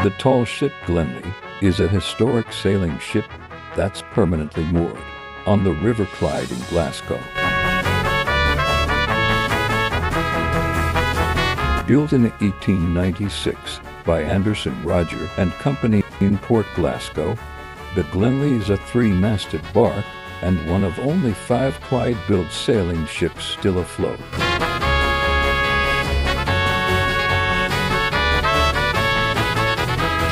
The tall ship Glenlee is a historic sailing ship that's permanently moored on the River Clyde in Glasgow. Built in 1896 by Anderson Roger and Company in Port Glasgow, the Glenlee is a three-masted bark and one of only 5 Clyde-built sailing ships still afloat.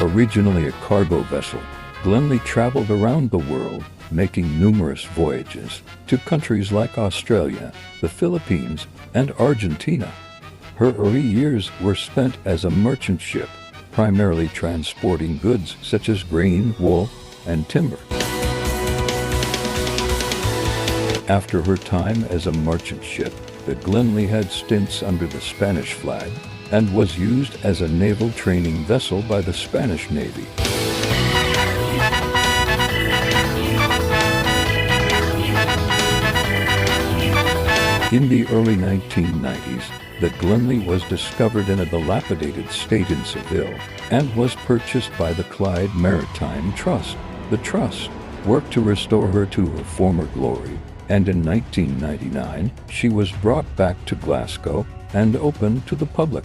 Originally a cargo vessel, Glenlee traveled around the world, making numerous voyages to countries like Australia, the Philippines, and Argentina. Her early years were spent as a merchant ship, primarily transporting goods such as grain, wool, and timber. After her time as a merchant ship, the Glenlee had stints under the Spanish flag and was used as a naval training vessel by the Spanish Navy. In the early 1990s, the Glenlee was discovered in a dilapidated state in Seville and was purchased by the Clyde Maritime Trust. The trust worked to restore her to her former glory, and in 1999 she was brought back to Glasgow and opened to the public.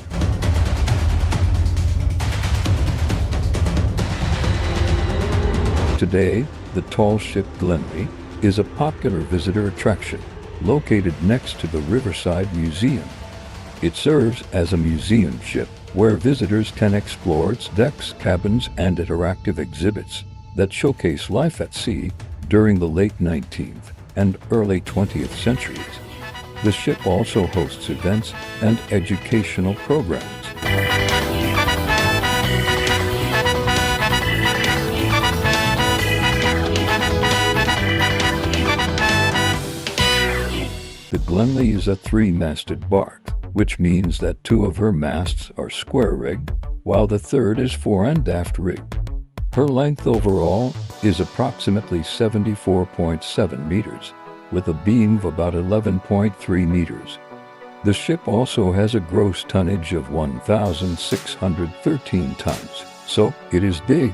Today, the tall ship Glenlee is a popular visitor attraction located next to the Riverside Museum. It serves as a museum ship where visitors can explore its decks, cabins, and interactive exhibits that showcase life at sea during the late 19th and early 20th centuries. The ship also hosts events and educational programs. The Glenlee is a three-masted bark, which means that 2 of her masts are square-rigged, while the third is fore and aft rigged. Her length overall is approximately 74.7 meters, with a beam of about 11.3 meters. The ship also has a gross tonnage of 1,613 tons, so it is big.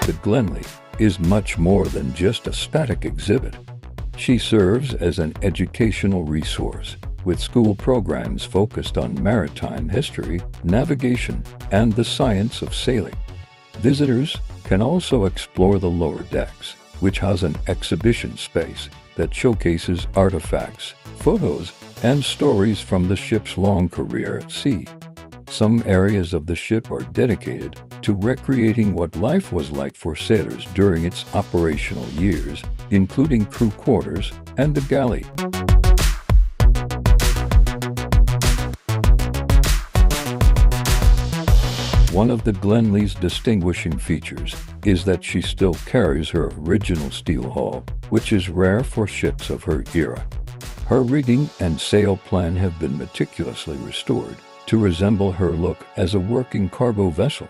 The Glenlee is much more than just a static exhibit. She serves as an educational resource, with school programs focused on maritime history, navigation, and the science of sailing. Visitors can also explore the lower decks, which house an exhibition space that showcases artifacts, photos, and stories from the ship's long career at sea. Some areas of the ship are dedicated to recreating what life was like for sailors during its operational years, including crew quarters and the galley. One of the Glenlee's distinguishing features is that she still carries her original steel hull, which is rare for ships of her era. Her rigging and sail plan have been meticulously restored to resemble her look as a working cargo vessel.